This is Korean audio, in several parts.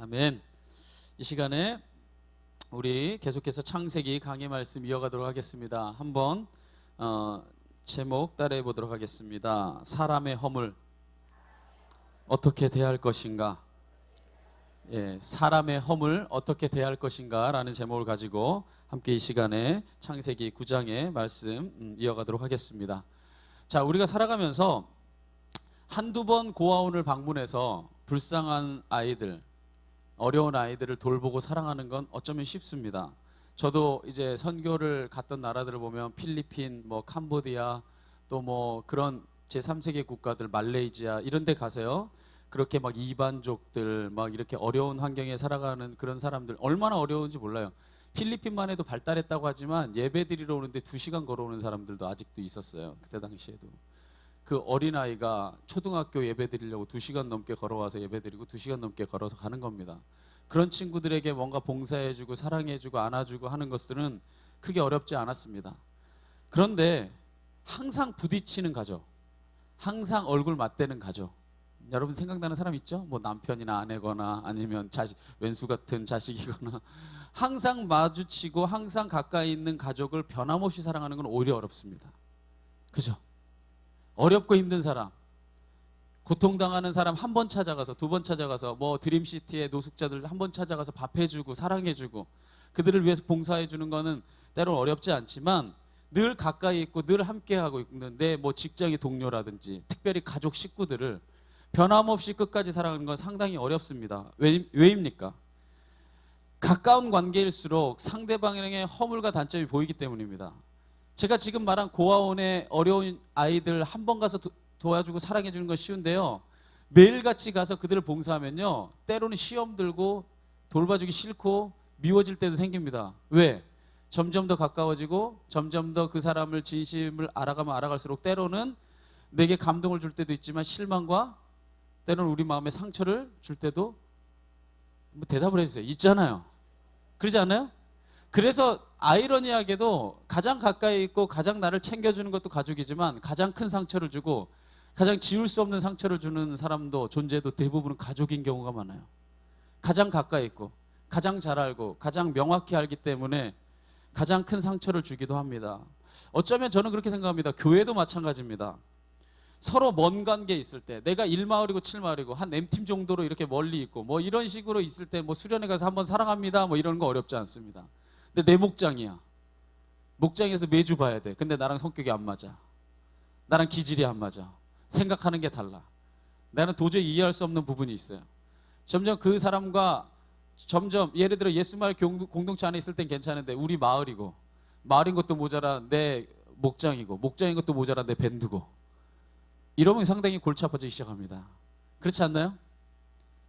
아멘. 이 시간에 우리 계속해서 창세기 강의 말씀 이어가도록 하겠습니다. 한번 제목 따라해 보도록 하겠습니다. 사람의 허물 어떻게 대할 것인가? 사람의 허물 어떻게 대할 것인가 라는 제목을 가지고 함께 이 시간에 창세기 9장의 말씀 이어가도록 하겠습니다. 자, 우리가 살아가면서 한두 번 고아원을 방문해서 불쌍한 아이들, 어려운 아이들을 돌보고 사랑하는 건 어쩌면 쉽습니다. 저도 이제 선교를 갔던 나라들을 보면 필리핀, 캄보디아, 또 그런 제3세계 국가들, 말레이시아 이런 데 가서요. 그렇게 이반족들 이렇게 어려운 환경에 살아가는 그런 사람들 얼마나 어려운지 몰라요. 필리핀만 해도 발달했다고 하지만 예배 드리러 오는데 2시간 걸어오는 사람들도 아직도 있었어요. 그때 당시에도. 그 어린아이가 초등학교 예배 드리려고 2시간 넘게 걸어와서 예배 드리고 2시간 넘게 걸어서 가는 겁니다. 그런 친구들에게 뭔가 봉사해주고 사랑해주고 안아주고 하는 것들은 크게 어렵지 않았습니다. 그런데 항상 부딪히는 가족, 항상 얼굴 맞대는 가족, 여러분 생각나는 사람 있죠? 남편이나 아내거나 아니면 왼수 같은 자식이거나 항상 마주치고 항상 가까이 있는 가족을 변함없이 사랑하는 건 오히려 어렵습니다. 그죠? 어렵고 힘든 사람, 고통당하는 사람 한 번 찾아가서, 2번 찾아가서, 드림시티의 노숙자들 한 번 찾아가서 밥해주고 사랑해주고 그들을 위해서 봉사해주는 거는 때로는 어렵지 않지만 늘 가까이 있고 늘 함께하고 있는데 직장의 동료라든지 특별히 가족 식구들을 변함없이 끝까지 사랑하는 건 상당히 어렵습니다. 왜입니까? 가까운 관계일수록 상대방의 허물과 단점이 보이기 때문입니다. 제가 지금 말한 고아원의 어려운 아이들 한 번 가서 도와주고 사랑해 주는 건 쉬운데요. 매일같이 가서 그들을 봉사하면요. 때로는 시험 들고 돌봐주기 싫고 미워질 때도 생깁니다. 왜? 점점 더 가까워지고 점점 더 그 사람을 진심을 알아가면 알아갈수록 때로는 내게 감동을 줄 때도 있지만 실망과 때로는 우리 마음에 상처를 줄 때도 대답을 해주세요. 있잖아요. 그러지 않아요? 그래서 아이러니하게도 가장 가까이 있고 가장 나를 챙겨주는 것도 가족이지만 가장 큰 상처를 주고 가장 지울 수 없는 상처를 주는 사람도 존재도 대부분은 가족인 경우가 많아요. 가장 가까이 있고 가장 잘 알고 가장 명확히 알기 때문에 가장 큰 상처를 주기도 합니다. 어쩌면 저는 그렇게 생각합니다. 교회도 마찬가지입니다. 서로 먼 관계에 있을 때 내가 1마을이고 7마을이고 한 M팀 정도로 이렇게 멀리 있고 이런 식으로 있을 때 수련회 가서 한번 사랑합니다 이런 거 어렵지 않습니다. 근데 내 목장이야. 목장에서 매주 봐야 돼. 근데 나랑 성격이 안 맞아. 나랑 기질이 안 맞아. 생각하는 게 달라. 나는 도저히 이해할 수 없는 부분이 있어요. 점점 그 사람과 예를 들어 예수마을 공동체 안에 있을 땐 괜찮은데 우리 마을이고 마을인 것도 모자라 내 목장이고 목장인 것도 모자라 내 밴드고 이러면 상당히 골치 아파지기 시작합니다. 그렇지 않나요?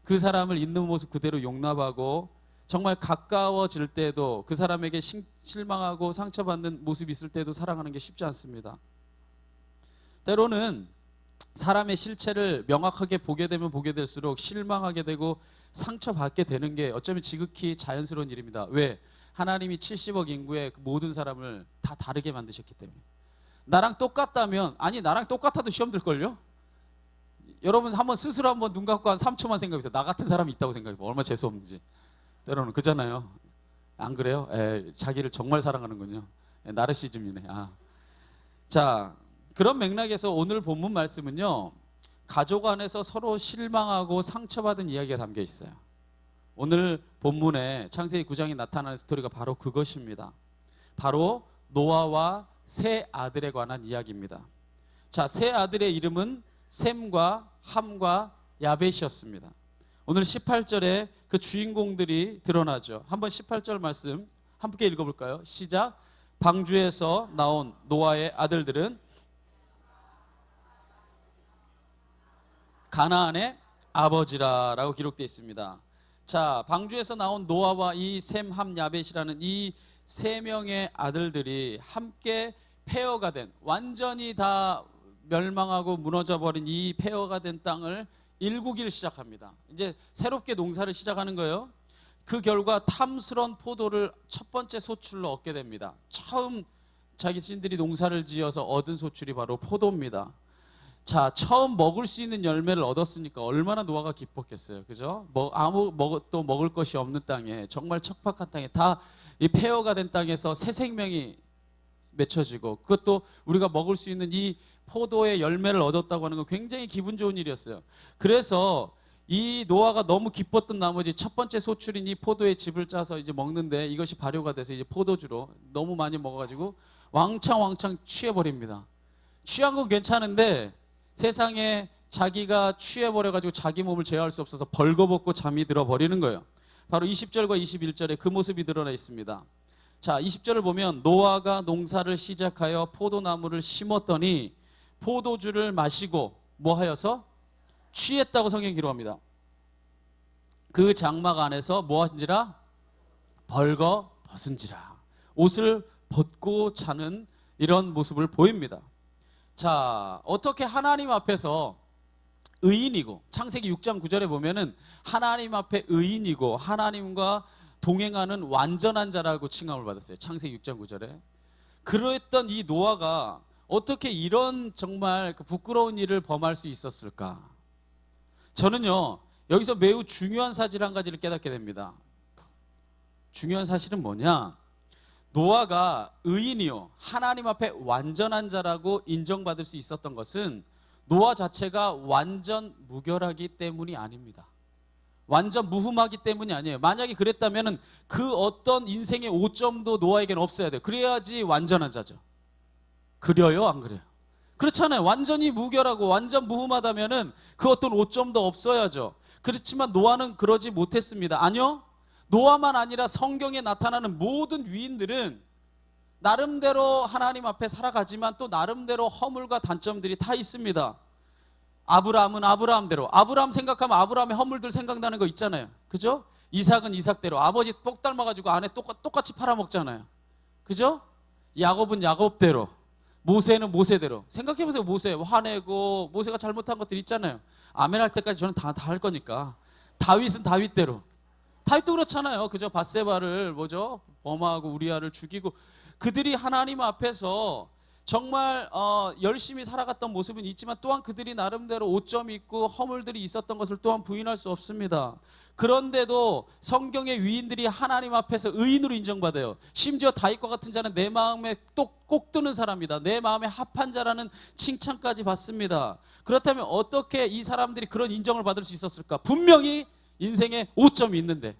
그 사람을 있는 모습 그대로 용납하고 정말 가까워질 때도 그 사람에게 실망하고 상처받는 모습이 있을 때도 사랑하는 게 쉽지 않습니다. 때로는 사람의 실체를 명확하게 보게 되면 보게 될수록 실망하게 되고 상처받게 되는 게 어쩌면 지극히 자연스러운 일입니다. 왜? 하나님이 70억 인구의 모든 사람을 다 다르게 만드셨기 때문에. 나랑 똑같다면, 나랑 똑같아도 시험 들걸요? 여러분 스스로 한번 눈 감고 한 3초만 생각해보세요. 나 같은 사람이 있다고 생각해보세요. 얼마나 재수없는지. 때로는 그잖아요. 안 그래요? 자기를 정말 사랑하는군요. 나르시즘이네. 자, 그런 맥락에서 오늘 본문 말씀은요. 가족 안에서 서로 실망하고 상처받은 이야기가 담겨 있어요. 오늘 본문에 창세기 9장에 나타나는 스토리가 바로 그것입니다. 바로 노아와 세 아들에 관한 이야기입니다. 자, 세 아들의 이름은 셈과 함과 야벳이었습니다. 오늘 18절에 그 주인공들이 드러나죠. 한번 18절 말씀 함께 읽어볼까요? 시작. 방주에서 나온 노아의 아들들은 가나안의 아버지라 라고 기록되어 있습니다. 자, 방주에서 나온 노아와 이 셈, 함, 야벳이라는 이 세 명의 아들들이 함께 폐허가 된, 완전히 다 멸망하고 무너져버린 이 폐허가 된 땅을 일구기를 시작합니다. 이제 새롭게 농사를 시작하는 거예요. 그 결과 탐스러운 포도를 첫 번째 소출로 얻게 됩니다. 처음 자신들이 농사를 지어서 얻은 소출이 바로 포도입니다. 자, 처음 먹을 수 있는 열매를 얻었으니까 얼마나 노아가 기뻤겠어요. 그죠? 또 먹을 것이 없는 땅에, 정말 척박한 땅에, 다 이 폐허가 된 땅에서 새 생명이 맺혀지고, 그것도 우리가 먹을 수 있는 이 포도의 열매를 얻었다고 하는 건 굉장히 기분 좋은 일이었어요. 그래서 이 노아가 너무 기뻤던 나머지 첫 번째 소출인 이 포도의 즙을 짜서 이제 먹는데, 이것이 발효가 돼서 이제 포도주로 너무 많이 먹어가지고 왕창 취해버립니다. 취한 건 괜찮은데 세상에 자기가 취해버려가지고 자기 몸을 제어할 수 없어서 벌거벗고 잠이 들어버리는 거예요. 바로 20절과 21절에 그 모습이 드러나 있습니다. 자, 20절을 보면 노아가 농사를 시작하여 포도나무를 심었더니 포도주를 마시고 뭐 하여서? 취했다고 성경이 기록합니다. 그 장막 안에서 뭐 한지라? 벌거벗은지라. 옷을 벗고 자는 이런 모습을 보입니다. 자, 어떻게 하나님 앞에서 의인이고, 창세기 6장 9절에 보면은 하나님 앞에 의인이고 하나님과 동행하는 완전한 자라고 칭함을 받았어요. 창세기 6장 9절에. 그랬던 이 노아가 어떻게 이런 정말 그 부끄러운 일을 범할 수 있었을까? 저는요, 여기서 매우 중요한 사실 한 가지를 깨닫게 됩니다. 중요한 사실은 뭐냐? 노아가 의인이요, 하나님 앞에 완전한 자라고 인정받을 수 있었던 것은 노아 자체가 완전 무결하기 때문이 아닙니다. 완전 무흠하기 때문이 아니에요. 만약에 그랬다면 그 어떤 인생의 오점도 노아에게는 없어야 돼요. 그래야지 완전한 자죠. 그래요, 안 그래요? 그렇잖아요. 완전히 무결하고 완전 무흠하다면 그 어떤 오점도 없어야죠. 그렇지만 노아는 그러지 못했습니다. 아니요, 노아만 아니라 성경에 나타나는 모든 위인들은 나름대로 하나님 앞에 살아가지만 또 나름대로 허물과 단점들이 다 있습니다. 아브라함은 아브라함대로, 아브라함 생각하면 아브라함의 허물들 생각나는 거 있잖아요. 그죠? 이삭은 이삭대로, 아버지 똑 닮아가지고 아내 똑같이 팔아먹잖아요. 그죠? 야곱은 야곱대로, 모세는 모세대로. 생각해보세요. 모세 화내고 모세가 잘못한 것들 있잖아요. 아멘 할 때까지 저는 다 할 거니까. 다윗은 다윗대로. 다윗도 그렇잖아요. 그죠? 밧세바를 뭐죠? 범하고 우리아를 죽이고, 그들이 하나님 앞에서 정말 열심히 살아갔던 모습은 있지만 또한 그들이 나름대로 오점이 있고 허물들이 있었던 것을 또한 부인할 수 없습니다. 그런데도 성경의 위인들이 하나님 앞에서 의인으로 인정받아요. 심지어 다윗과 같은 자는 내 마음에 꼭 드는 사람이다, 내 마음에 합한 자라는 칭찬까지 받습니다. 그렇다면 어떻게 이 사람들이 그런 인정을 받을 수 있었을까? 분명히 인생에 오점이 있는데,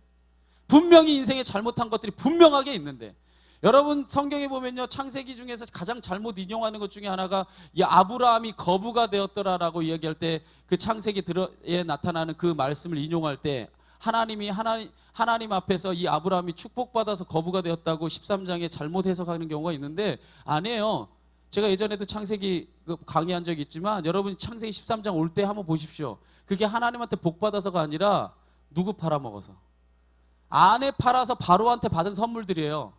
분명히 인생에 잘못한 것들이 분명하게 있는데, 여러분 성경에 보면요, 창세기 중에서 가장 잘못 인용하는 것 중에 하나가 이 아브라함이 거부가 되었더라라고 이야기할 때, 그 창세기에 나타나는 그 말씀을 인용할 때 하나님 앞에서 이 아브라함이 축복받아서 거부가 되었다고 13장에 잘못 해석하는 경우가 있는데, 아니에요. 제가 예전에도 창세기 강의한 적이 있지만 여러분 창세기 13장 올 때 한번 보십시오. 그게 하나님한테 복받아서가 아니라 누구 팔아먹어서, 아내 팔아서 바로한테 받은 선물들이에요.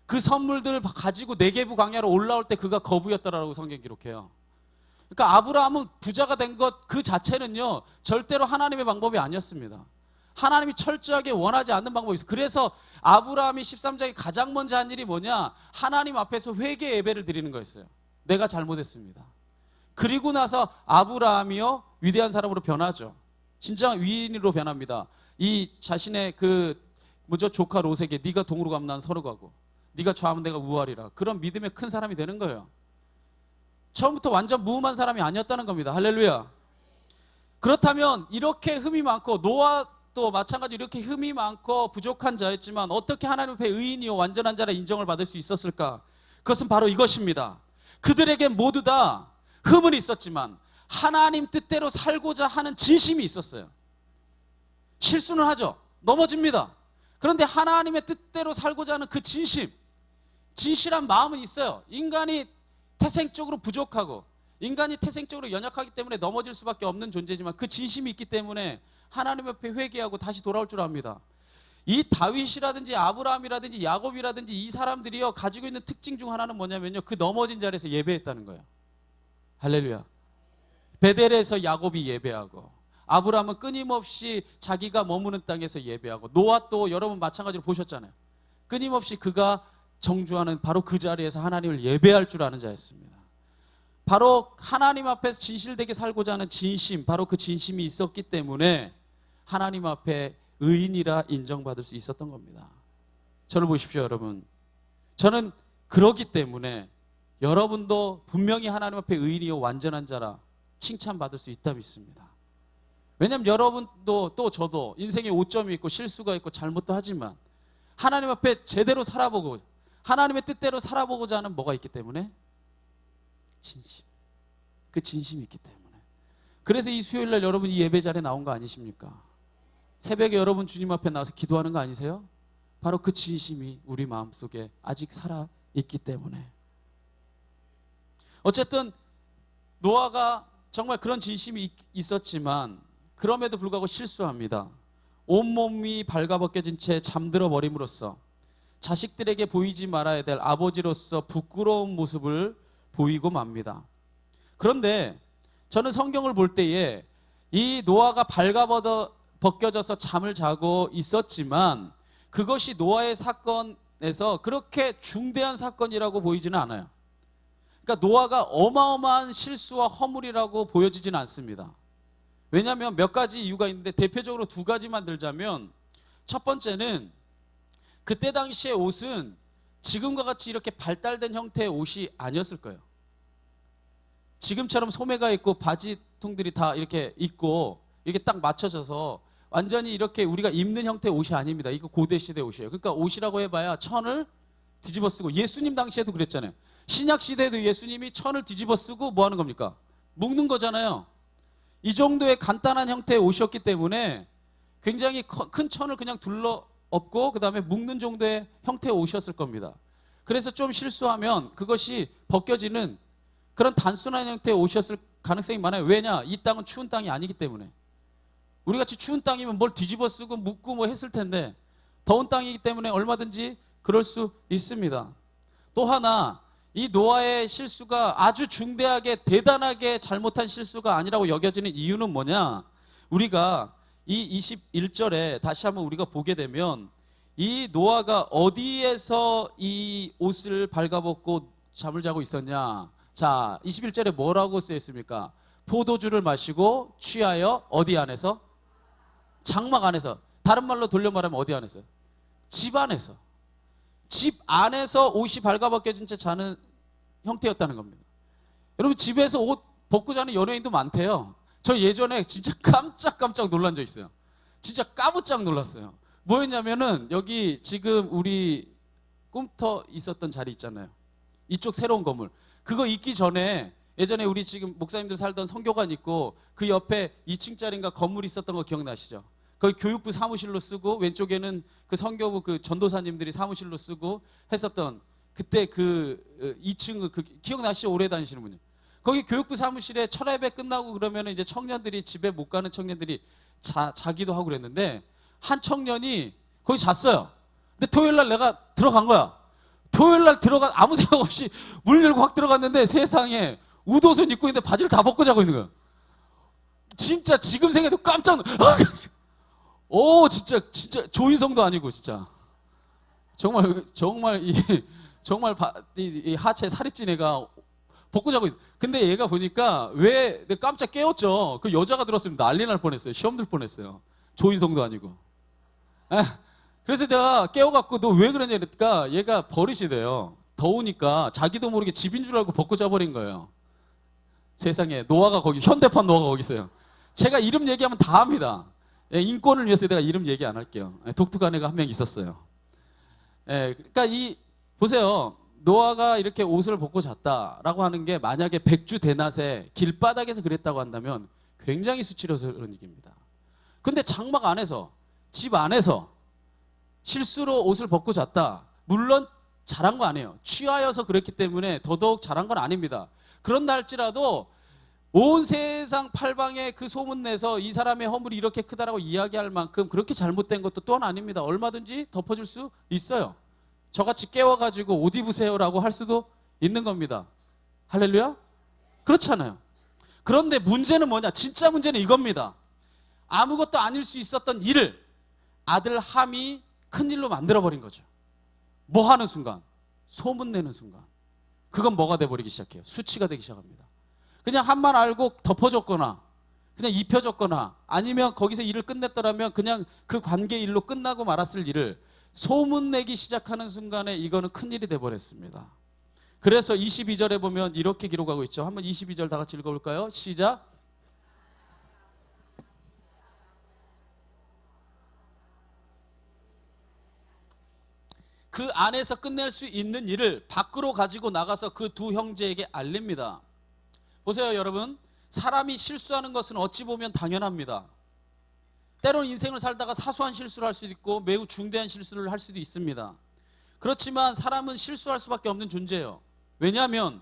그 선물들을 가지고 네게부 광야로 올라올 때 그가 거부였더라라고 성경 기록해요. 그러니까 아브라함은 부자가 된 것 그 자체는요, 절대로 하나님의 방법이 아니었습니다. 하나님이 철저하게 원하지 않는 방법이 있어요. 그래서 아브라함이 13장에 가장 먼저 한 일이 뭐냐? 하나님 앞에서 회개 예배를 드리는 거였어요. 내가 잘못했습니다. 그리고 나서 아브라함이요, 위대한 사람으로 변하죠. 진짜 위인으로 변합니다. 이 자신의 조카 롯에게 네가 동으로 가면 난 서로 가고, 네가 좌하면 내가 우하리라. 그런 믿음의 큰 사람이 되는 거예요. 처음부터 완전 무음한 사람이 아니었다는 겁니다. 할렐루야. 그렇다면 이렇게 흠이 많고, 노아도 마찬가지로 이렇게 흠이 많고 부족한 자였지만 어떻게 하나님 앞에 의인이요 완전한 자라 인정을 받을 수 있었을까? 그것은 바로 이것입니다. 그들에게 모두 다 흠은 있었지만 하나님 뜻대로 살고자 하는 진심이 있었어요. 실수는 하죠. 넘어집니다. 그런데 하나님의 뜻대로 살고자 하는 그 진실한 마음은 있어요. 인간이 태생적으로 부족하고 인간이 태생적으로 연약하기 때문에 넘어질 수밖에 없는 존재지만 그 진심이 있기 때문에 하나님 앞에 회개하고 다시 돌아올 줄 압니다. 이 다윗이라든지 아브라함이라든지 야곱이라든지 이 사람들이요, 가지고 있는 특징 중 하나는 뭐냐면요, 그 넘어진 자리에서 예배했다는 거예요. 할렐루야. 베델에서 야곱이 예배하고, 아브라함은 끊임없이 자기가 머무는 땅에서 예배하고, 노아 또 여러분 마찬가지로 보셨잖아요. 끊임없이 그가 정주하는 바로 그 자리에서 하나님을 예배할 줄 아는 자였습니다. 바로 하나님 앞에서 진실되게 살고자 하는 진심, 바로 그 진심이 있었기 때문에 하나님 앞에 의인이라 인정받을 수 있었던 겁니다. 저를 보십시오, 여러분. 저는 그러기 때문에 여러분도 분명히 하나님 앞에 의인이요 완전한 자라 칭찬받을 수 있다 믿습니다. 왜냐하면 여러분도 또 저도 인생에 오점이 있고 실수가 있고 잘못도 하지만 하나님 앞에 제대로 살아보고 하나님의 뜻대로 살아보고자 하는 뭐가 있기 때문에 진심, 그 진심이 있기 때문에. 그래서 이 수요일날 여러분 이 예배 자리에 나온 거 아니십니까? 새벽에 여러분 주님 앞에 나와서 기도하는 거 아니세요? 바로 그 진심이 우리 마음속에 아직 살아있기 때문에. 어쨌든 노아가 정말 그런 진심이 있었지만 그럼에도 불구하고 실수합니다. 온몸이 발가벗겨진 채 잠들어 버림으로써 자식들에게 보이지 말아야 될 아버지로서 부끄러운 모습을 보이고 맙니다. 그런데 저는 성경을 볼 때에 이 노아가 발가벗겨져서 잠을 자고 있었지만 그것이 노아의 사건에서 그렇게 중대한 사건이라고 보이지는 않아요. 그러니까 노아가 어마어마한 실수와 허물이라고 보여지지는 않습니다. 왜냐하면 몇 가지 이유가 있는데 대표적으로 두 가지만 들자면, 첫 번째는 그때 당시의 옷은 지금과 같이 이렇게 발달된 형태의 옷이 아니었을 거예요. 지금처럼 소매가 있고 바지통들이 다 이렇게 있고 이렇게 딱 맞춰져서 완전히 이렇게 우리가 입는 형태의 옷이 아닙니다. 이거 고대시대 옷이에요. 그러니까 옷이라고 해봐야 천을 뒤집어 쓰고, 예수님 당시에도 그랬잖아요. 신약 시대에도 예수님이 천을 뒤집어 쓰고 뭐 하는 겁니까? 묶는 거잖아요. 이 정도의 간단한 형태의 옷이었기 때문에 굉장히 큰 천을 그냥 둘러 엎고 그 다음에 묶는 정도의 형태의 옷이었을 겁니다. 그래서 좀 실수하면 그것이 벗겨지는 그런 단순한 형태의 옷이었을 가능성이 많아요. 왜냐? 이 땅은 추운 땅이 아니기 때문에. 우리같이 추운 땅이면 뭘 뒤집어 쓰고 묶고 뭐 했을 텐데 더운 땅이기 때문에 얼마든지 그럴 수 있습니다. 또 하나, 이 노아의 실수가 아주 중대하게 대단하게 잘못한 실수가 아니라고 여겨지는 이유는 뭐냐? 우리가 이 21절에 다시 한번 우리가 보게 되면 이 노아가 어디에서 이 옷을 발가벗고 잠을 자고 있었냐? 자, 21절에 뭐라고 쓰여 있습니까? 포도주를 마시고 취하여 어디 안에서? 장막 안에서. 다른 말로 돌려 말하면 어디 안에서? 집 안에서. 집 안에서 옷이 발가벗겨진 채 자는 형태였다는 겁니다. 여러분, 집에서 옷 벗고 자는 연예인도 많대요. 저 예전에 진짜 깜짝 놀란 적 있어요. 진짜 까무짝 놀랐어요. 뭐였냐면은 여기 지금 우리 꿈터 있었던 자리 있잖아요. 이쪽 새로운 건물. 그거 있기 전에 예전에 우리 지금 목사님들 살던 성교관 있고 그 옆에 2층짜리인가 건물 있었던 거 기억나시죠? 거기 교육부 사무실로 쓰고 왼쪽에는 그 성교부 그 전도사님들이 사무실로 쓰고 했었던 그때 그 2층 그 기억나시죠? 오래 다니시는 분이. 거기 교육부 사무실에 철야예배 끝나고 그러면 이제 청년들이 집에 못 가는 청년들이 자기도 하고 그랬는데 한 청년이 거기 잤어요. 근데 토요일 날 내가 들어간 거야. 토요일 날 들어가 아무 생각 없이 문 열고 확 들어갔는데 세상에 웃옷은 입고 있는데 바지를 다 벗고 자고 있는 거야. 진짜 지금 생각해도 깜짝 놀라. 오, 진짜 조인성도 아니고 진짜 정말 이 하체 살이 찐 애가 벗고 자고 있어. 근데 얘가 보니까 왜 깜짝 깨웠죠. 그 여자가 들었으면 난리 날 뻔했어요. 시험 들 뻔했어요. 조인성도 아니고. 그래서 제가 깨워갖고 너 왜 그러냐 그러니까 얘가 버릇이래요. 더우니까 자기도 모르게 집인 줄 알고 벗고 자버린 거예요. 세상에 노아가 거기 현대판 노아가 거기 있어요. 제가 이름 얘기하면 다 합니다. 인권을 위해서 내가 이름 얘기 안 할게요. 독특한 애가 한 명 있었어요. 그러니까 보세요. 노아가 이렇게 옷을 벗고 잤다라고 하는 게 만약에 백주 대낮에 길바닥에서 그랬다고 한다면 굉장히 수치스러운 얘기입니다. 근데 장막 안에서, 집 안에서 실수로 옷을 벗고 잤다. 물론 잘한 거 아니에요. 취하여서 그랬기 때문에 더더욱 잘한 건 아닙니다. 그런다 할지라도 온 세상 팔방에 그 소문내서 이 사람의 허물이 이렇게 크다라고 이야기할 만큼 그렇게 잘못된 것도 또한 아닙니다. 얼마든지 덮어줄 수 있어요. 저같이 깨워가지고 옷 입으세요라고 할 수도 있는 겁니다. 할렐루야? 그렇잖아요. 그런데 문제는 뭐냐? 진짜 문제는 이겁니다. 아무것도 아닐 수 있었던 일을 아들 함이 큰일로 만들어버린 거죠. 뭐 하는 순간? 소문내는 순간. 그건 뭐가 돼버리기 시작해요? 수치가 되기 시작합니다. 그냥 한만 알고 덮어줬거나 그냥 입혀줬거나 아니면 거기서 일을 끝냈더라면 그냥 그 관계 일로 끝나고 말았을 일을 소문내기 시작하는 순간에 이거는 큰일이 돼버렸습니다. 그래서 22절에 보면 이렇게 기록하고 있죠. 한번 22절 다 같이 읽어볼까요? 시작. 그 안에서 끝낼 수 있는 일을 밖으로 가지고 나가서 그 두 형제에게 알립니다. 보세요 여러분, 사람이 실수하는 것은 어찌 보면 당연합니다. 때로는 인생을 살다가 사소한 실수를 할 수도 있고 매우 중대한 실수를 할 수도 있습니다. 그렇지만 사람은 실수할 수밖에 없는 존재예요. 왜냐하면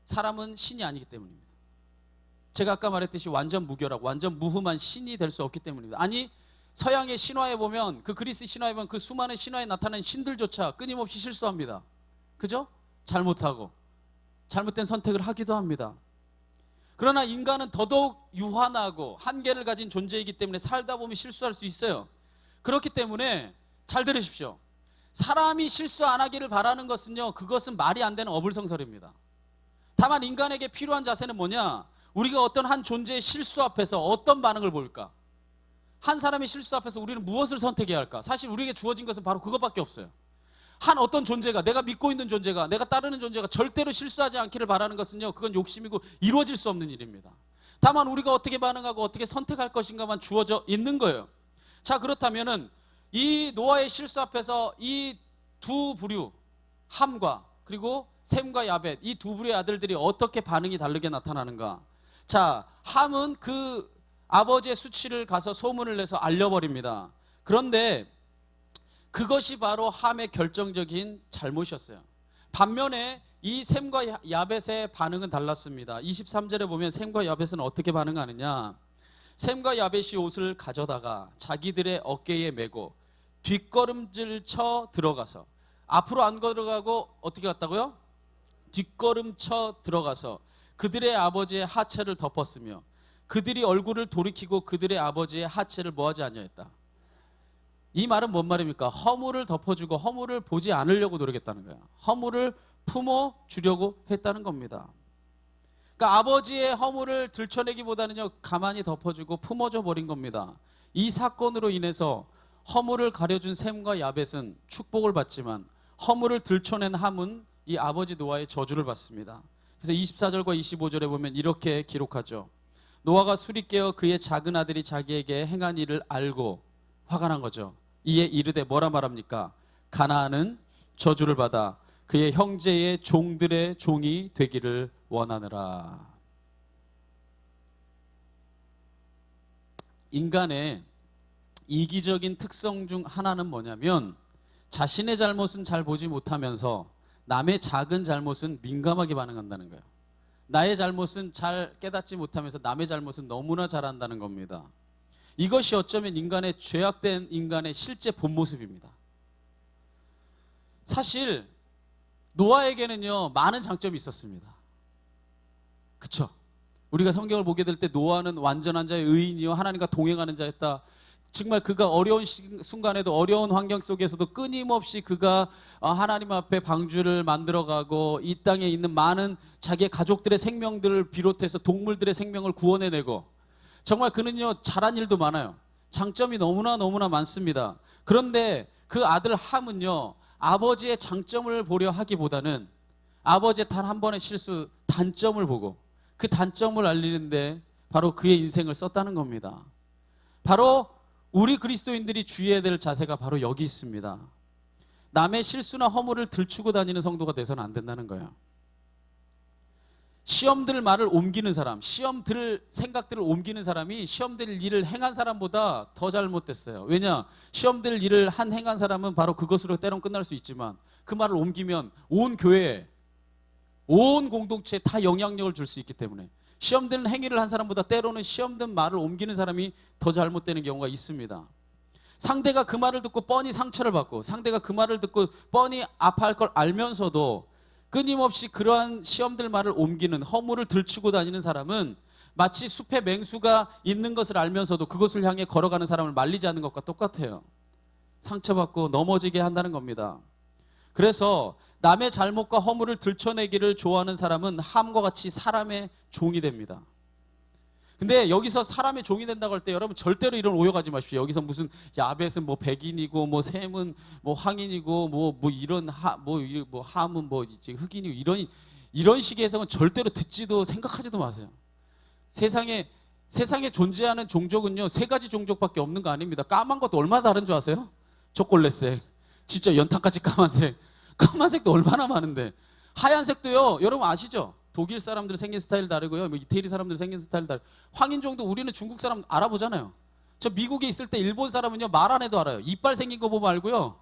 사람은 신이 아니기 때문입니다. 제가 아까 말했듯이 완전 무결하고 완전 무흠한 신이 될 수 없기 때문입니다. 아니 서양의 신화에 보면 그 그리스 신화에 보면 그 수많은 신화에 나타나는 신들조차 끊임없이 실수합니다. 그죠? 잘못하고 잘못된 선택을 하기도 합니다. 그러나 인간은 더더욱 유한하고 한계를 가진 존재이기 때문에 살다 보면 실수할 수 있어요. 그렇기 때문에 잘 들으십시오. 사람이 실수 안 하기를 바라는 것은요, 그것은 말이 안 되는 어불성설입니다. 다만 인간에게 필요한 자세는 뭐냐? 우리가 어떤 한 존재의 실수 앞에서 어떤 반응을 보일까? 한 사람의 실수 앞에서 우리는 무엇을 선택해야 할까? 사실 우리에게 주어진 것은 바로 그것밖에 없어요. 한 어떤 존재가, 내가 믿고 있는 존재가, 내가 따르는 존재가 절대로 실수하지 않기를 바라는 것은요, 그건 욕심이고 이루어질 수 없는 일입니다. 다만 우리가 어떻게 반응하고 어떻게 선택할 것인가만 주어져 있는 거예요. 자, 그렇다면은 이 노아의 실수 앞에서 이 두 부류, 함과 그리고 셈과 야벳, 이 두 부류의 아들들이 어떻게 반응이 다르게 나타나는가? 자, 함은 그 아버지의 수치를 가서 소문을 내서 알려버립니다. 그런데 그것이 바로 함의 결정적인 잘못이었어요. 반면에 이 셈과 야벳의 반응은 달랐습니다. 23절에 보면 셈과 야벳은 어떻게 반응하느냐? 셈과 야벳이 옷을 가져다가 자기들의 어깨에 메고 뒷걸음질 쳐 들어가서, 앞으로 안 걸어가고 어떻게 갔다고요? 뒷걸음 쳐 들어가서 그들의 아버지의 하체를 덮었으며 그들이 얼굴을 돌이키고 그들의 아버지의 하체를 뭐하지 아니하였다. 이 말은 뭔 말입니까? 허물을 덮어주고 허물을 보지 않으려고 노력했다는 거예요. 허물을 품어주려고 했다는 겁니다. 그러니까 아버지의 허물을 들춰내기보다는요, 가만히 덮어주고 품어줘 버린 겁니다. 이 사건으로 인해서 허물을 가려준 셈과 야벳은 축복을 받지만 허물을 들춰낸 함은 이 아버지 노아의 저주를 받습니다. 그래서 24절과 25절에 보면 이렇게 기록하죠. 노아가 술이 깨어 그의 작은 아들이 자기에게 행한 일을 알고 화가 난 거죠. 이에 이르되 뭐라 말합니까? 가나안은 저주를 받아 그의 형제의 종들의 종이 되기를 원하느라. 인간의 이기적인 특성 중 하나는 뭐냐면 자신의 잘못은 잘 보지 못하면서 남의 작은 잘못은 민감하게 반응한다는 거예요. 나의 잘못은 잘 깨닫지 못하면서 남의 잘못은 너무나 잘한다는 겁니다. 이것이 어쩌면 인간의 죄악된 인간의 실제 본 모습입니다. 사실 노아에게는요, 많은 장점이 있었습니다. 그쵸? 우리가 성경을 보게 될 때 노아는 완전한 자의 의인이요 하나님과 동행하는 자였다. 정말 그가 어려운 순간에도 어려운 환경 속에서도 끊임없이 그가 하나님 앞에 방주를 만들어가고 이 땅에 있는 많은 자기의 가족들의 생명들을 비롯해서 동물들의 생명을 구원해내고, 정말 그는요 잘한 일도 많아요. 장점이 너무나 많습니다. 그런데 그 아들 함은요, 아버지의 장점을 보려 하기보다는 아버지의 단 한 번의 실수 단점을 보고 그 단점을 알리는데 바로 그의 인생을 썼다는 겁니다. 바로 우리 그리스도인들이 주의해야 될 자세가 바로 여기 있습니다. 남의 실수나 허물을 들추고 다니는 성도가 돼서는 안 된다는 거예요. 시험 들 말을 옮기는 사람, 시험 들 생각들을 옮기는 사람이 시험 들 일을 행한 사람보다 더 잘못됐어요. 왜냐? 시험 들 일을 행한 사람은 바로 그것으로 때론 끝날 수 있지만 그 말을 옮기면 온 교회에, 온 공동체에 다 영향력을 줄 수 있기 때문에 시험 든 행위를 한 사람보다 때로는 시험 든 말을 옮기는 사람이 더 잘못되는 경우가 있습니다. 상대가 그 말을 듣고 뻔히 상처를 받고 상대가 그 말을 듣고 뻔히 아파할 걸 알면서도 끊임없이 그러한 시험들 말을 옮기는, 허물을 들추고 다니는 사람은 마치 숲에 맹수가 있는 것을 알면서도 그것을 향해 걸어가는 사람을 말리지 않는 것과 똑같아요. 상처받고 넘어지게 한다는 겁니다. 그래서 남의 잘못과 허물을 들춰내기를 좋아하는 사람은 함과 같이 사람의 종이 됩니다. 근데 여기서 사람의 종이 된다고 할 때 여러분 절대로 이런 오해하지 마십시오. 여기서 무슨 야벳은 뭐 백인이고 뭐 셈은 뭐 황인이고 뭐 이런 뭐 함은 뭐 흑인이고 이런 식의 해석은 절대로 듣지도 생각하지도 마세요. 세상에 존재하는 종족은요 3가지 종족밖에 없는 거 아닙니다. 까만 것도 얼마나 다른 줄 아세요? 초콜릿색, 진짜 연탄같이 까만색도 얼마나 많은데, 하얀색도요 여러분 아시죠? 독일 사람들 생긴 스타일 다르고요, 뭐 이태리 사람들 생긴 스타일 다르고, 황인종도 우리는 중국 사람 알아보잖아요. 저 미국에 있을 때 일본 사람은요 말 안 해도 알아요. 이빨 생긴 거 보면 알고요,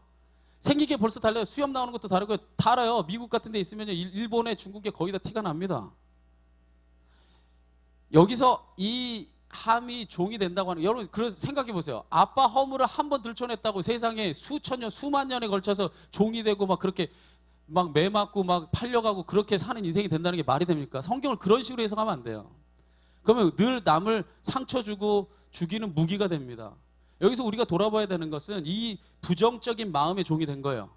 생긴 게 벌써 달라요. 수염 나오는 것도 다르고요, 다 알아요. 미국 같은 데 있으면요 일본에 중국에 거의 다 티가 납니다. 여기서 이 함이 종이 된다고 하는, 여러분 그래서 생각해 보세요. 아빠 허물을 한 번 들춰냈다고 세상에 수천 년 수만 년에 걸쳐서 종이 되고 막 그렇게 막 매 맞고 막 팔려가고 그렇게 사는 인생이 된다는 게 말이 됩니까? 성경을 그런 식으로 해석하면 안 돼요. 그러면 늘 남을 상처 주고 죽이는 무기가 됩니다. 여기서 우리가 돌아봐야 되는 것은 이 부정적인 마음의 종이 된 거예요.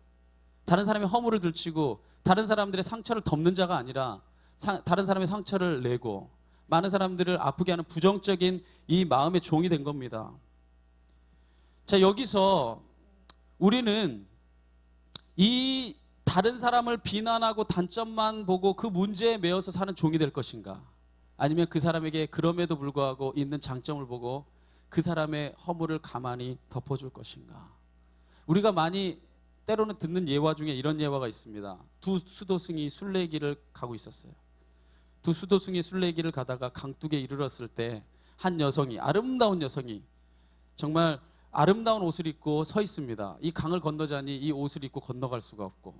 다른 사람의 허물을 들추고 다른 사람들의 상처를 덮는 자가 아니라 다른 사람의 상처를 내고 많은 사람들을 아프게 하는 부정적인 이 마음의 종이 된 겁니다. 자, 여기서 우리는 이 다른 사람을 비난하고 단점만 보고 그 문제에 매여서 사는 종이 될 것인가, 아니면 그 사람에게 그럼에도 불구하고 있는 장점을 보고 그 사람의 허물을 가만히 덮어줄 것인가. 우리가 많이 때로는 듣는 예화 중에 이런 예화가 있습니다. 두 수도승이 순례길을 가고 있었어요. 두 수도승이 순례길을 가다가 강둑에 이르렀을 때 한 여성이, 아름다운 여성이 정말 아름다운 옷을 입고 서 있습니다. 이 강을 건너자니 이 옷을 입고 건너갈 수가 없고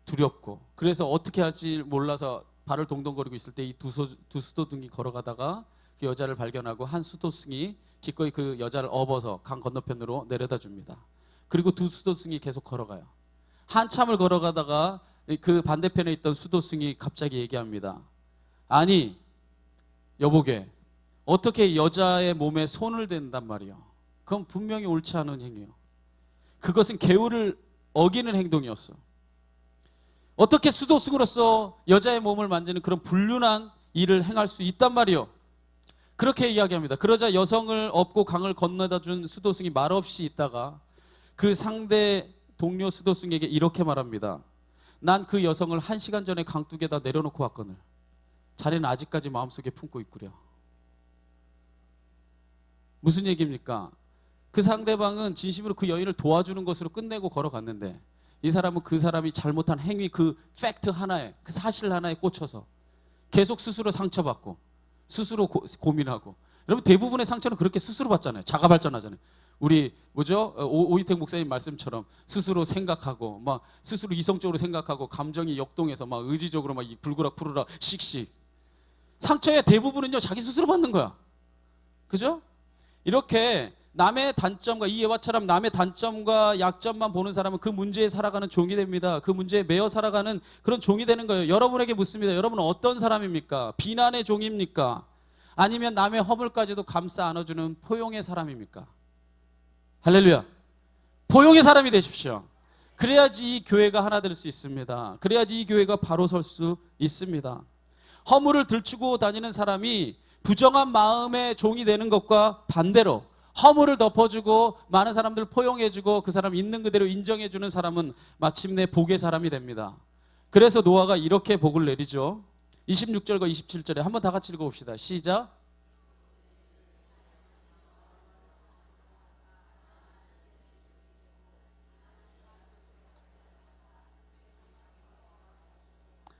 두렵고, 그래서 어떻게 할지 몰라서 발을 동동거리고 있을 때 이 두 수도승이 걸어가다가 그 여자를 발견하고 한 수도승이 기꺼이 그 여자를 업어서 강 건너편으로 내려다 줍니다. 그리고 두 수도승이 계속 걸어가요. 한참을 걸어가다가 그 반대편에 있던 수도승이 갑자기 얘기합니다. 아니 여보게, 어떻게 여자의 몸에 손을 댄단 말이야. 그건 분명히 옳지 않은 행위예요. 그것은 계율을 어기는 행동이었어. 어떻게 수도승으로서 여자의 몸을 만지는 그런 불륜한 일을 행할 수 있단 말이요. 그렇게 이야기합니다. 그러자 여성을 업고 강을 건너다 준 수도승이 말없이 있다가 그 상대 동료 수도승에게 이렇게 말합니다. 난 그 여성을 1시간 전에 강둑에다 내려놓고 왔거늘 자네는 아직까지 마음속에 품고 있구려. 무슨 얘기입니까? 그 상대방은 진심으로 그 여인을 도와주는 것으로 끝내고 걸어갔는데 이 사람은 그 사람이 잘못한 행위, 그 팩트 하나에, 그 사실 하나에 꽂혀서 계속 스스로 상처받고 스스로 고민하고. 여러분 대부분의 상처는 그렇게 스스로 받잖아요. 자가 발전하잖아요. 우리 오이택 목사님 말씀처럼 스스로 생각하고 막 스스로 이성적으로 생각하고 감정이 역동해서 막 의지적으로 막 불구락 푸르락 씩씩. 상처의 대부분은요 자기 스스로 받는 거야. 그죠? 이렇게 남의 단점과, 이 예화처럼 남의 단점과 약점만 보는 사람은 그 문제에 살아가는 종이 됩니다. 그 문제에 매여 살아가는 그런 종이 되는 거예요. 여러분에게 묻습니다. 여러분은 어떤 사람입니까? 비난의 종입니까? 아니면 남의 허물까지도 감싸 안아주는 포용의 사람입니까? 할렐루야. 포용의 사람이 되십시오. 그래야지 이 교회가 하나 될 수 있습니다. 그래야지 이 교회가 바로 설 수 있습니다. 허물을 들추고 다니는 사람이 부정한 마음의 종이 되는 것과 반대로 허물을 덮어주고 많은 사람들 포용해주고 그 사람 있는 그대로 인정해주는 사람은 마침내 복의 사람이 됩니다. 그래서 노아가 이렇게 복을 내리죠. 26절과 27절에 한번 다 같이 읽어봅시다. 시작.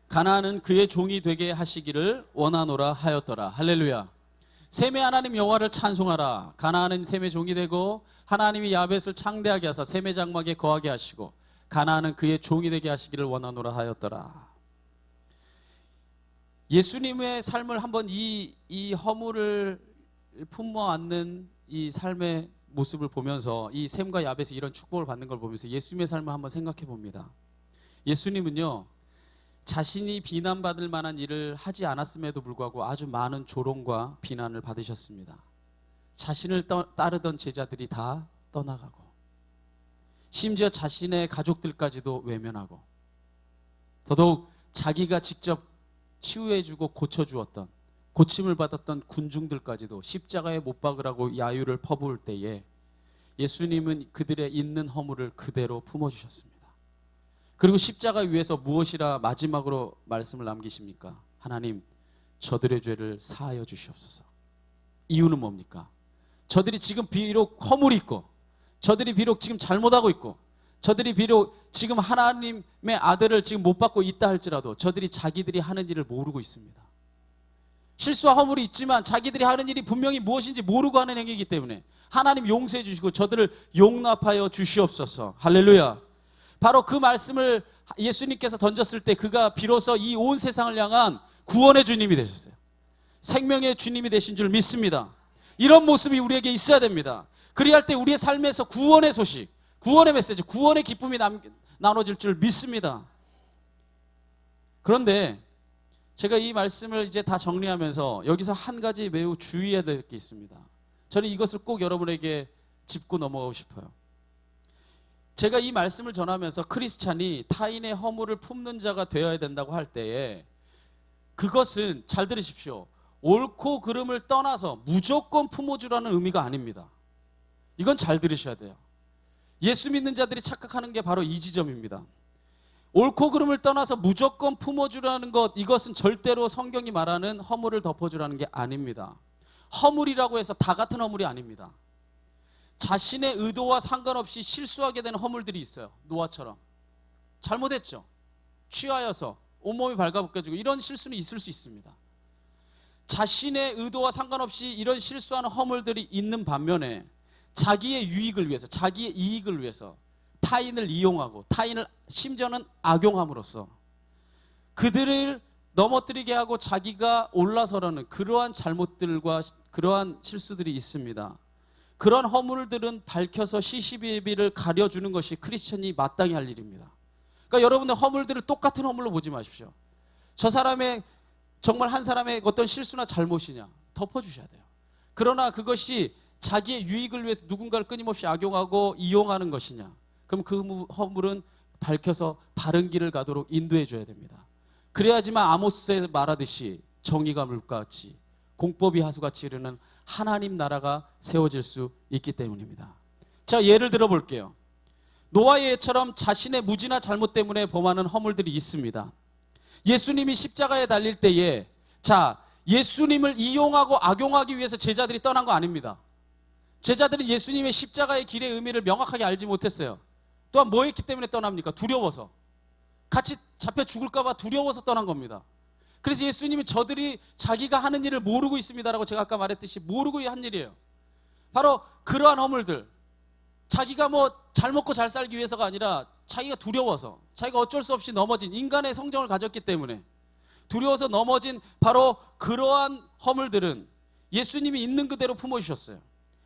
가나안은 그의 종이 되게 하시기를 원하노라 하였더라. 할렐루야. 셈의 하나님 여호와를 찬송하라. 가나안은 셈의 종이 되고 하나님이 야벳을 창대하게 하사 셈의 장막에 거하게 하시고 가나안은 그의 종이 되게 하시기를 원하노라 하였더라. 예수님의 삶을 한번 이 허물을 품어 안는 이 삶의 모습을 보면서 이 셈과 야벳이 이런 축복을 받는 걸 보면서 예수님의 삶을 한번 생각해 봅니다. 예수님은요 자신이 비난받을 만한 일을 하지 않았음에도 불구하고 아주 많은 조롱과 비난을 받으셨습니다. 자신을 따르던 제자들이 다 떠나가고 심지어 자신의 가족들까지도 외면하고 더더욱 자기가 직접 치유해주고 고쳐주었던, 고침을 받았던 군중들까지도 십자가에 못 박으라고 야유를 퍼부을 때에 예수님은 그들의 있는 허물을 그대로 품어주셨습니다. 그리고 십자가 위에서 무엇이라 마지막으로 말씀을 남기십니까? 하나님, 저들의 죄를 사하여 주시옵소서. 이유는 뭡니까? 저들이 지금 비록 허물이 있고, 저들이 비록 지금 잘못하고 있고, 저들이 비록 지금 하나님의 아들을 지금 못 받고 있다 할지라도 저들이 자기들이 하는 일을 모르고 있습니다. 실수와 허물이 있지만 자기들이 하는 일이 분명히 무엇인지 모르고 하는 행위이기 때문에 하나님 용서해 주시고 저들을 용납하여 주시옵소서. 할렐루야. 바로 그 말씀을 예수님께서 던졌을 때 그가 비로소 이 온 세상을 향한 구원의 주님이 되셨어요. 생명의 주님이 되신 줄 믿습니다. 이런 모습이 우리에게 있어야 됩니다. 그리할 때 우리의 삶에서 구원의 소식, 구원의 메시지, 구원의 기쁨이 나눠질 줄 믿습니다. 그런데 제가 이 말씀을 이제 다 정리하면서 여기서 한 가지 매우 주의해야 될 게 있습니다. 저는 이것을 꼭 여러분에게 짚고 넘어가고 싶어요. 제가 이 말씀을 전하면서 크리스찬이 타인의 허물을 품는 자가 되어야 된다고 할 때에 그것은 잘 들으십시오. 옳고 그름을 떠나서 무조건 품어주라는 의미가 아닙니다. 이건 잘 들으셔야 돼요. 예수 믿는 자들이 착각하는 게 바로 이 지점입니다. 옳고 그름을 떠나서 무조건 품어주라는 것, 이것은 절대로 성경이 말하는 허물을 덮어주라는 게 아닙니다. 허물이라고 해서 다 같은 허물이 아닙니다. 자신의 의도와 상관없이 실수하게 되는 허물들이 있어요. 노아처럼 잘못했죠. 취하여서 온몸이 발가벗겨지고 이런 실수는 있을 수 있습니다. 자신의 의도와 상관없이 이런 실수하는 허물들이 있는 반면에 자기의 유익을 위해서, 자기의 이익을 위해서 타인을 이용하고 타인을 심지어는 악용함으로써 그들을 넘어뜨리게 하고 자기가 올라서려는 그러한 잘못들과 그러한 실수들이 있습니다. 그런 허물들은 밝혀서 시시비비를 가려주는 것이 크리스천이 마땅히 할 일입니다. 그러니까 여러분들 허물들을 똑같은 허물로 보지 마십시오. 저 사람의 정말 한 사람의 어떤 실수나 잘못이냐 덮어주셔야 돼요. 그러나 그것이 자기의 유익을 위해서 누군가를 끊임없이 악용하고 이용하는 것이냐, 그럼 그 허물은 밝혀서 바른 길을 가도록 인도해 줘야 됩니다. 그래야지만 아모스에 말하듯이 정의가 물같이 공법이 하수같이 이르는 하나님 나라가 세워질 수 있기 때문입니다. 자, 예를 들어 볼게요. 노아의 예처럼 자신의 무지나 잘못 때문에 범하는 허물들이 있습니다. 예수님이 십자가에 달릴 때에 자, 예수님을 이용하고 악용하기 위해서 제자들이 떠난 거 아닙니다. 제자들은 예수님의 십자가의 길의 의미를 명확하게 알지 못했어요. 또한 뭐 했기 때문에 떠납니까? 두려워서. 같이 잡혀 죽을까 봐 두려워서 떠난 겁니다. 그래서 예수님이 저들이 자기가 하는 일을 모르고 있습니다라고 제가 아까 말했듯이 모르고 한 일이에요. 바로 그러한 허물들, 자기가 뭐 잘 먹고 잘 살기 위해서가 아니라 자기가 두려워서, 자기가 어쩔 수 없이 넘어진 인간의 성정을 가졌기 때문에 두려워서 넘어진 바로 그러한 허물들은 예수님이 있는 그대로 품어주셨어요.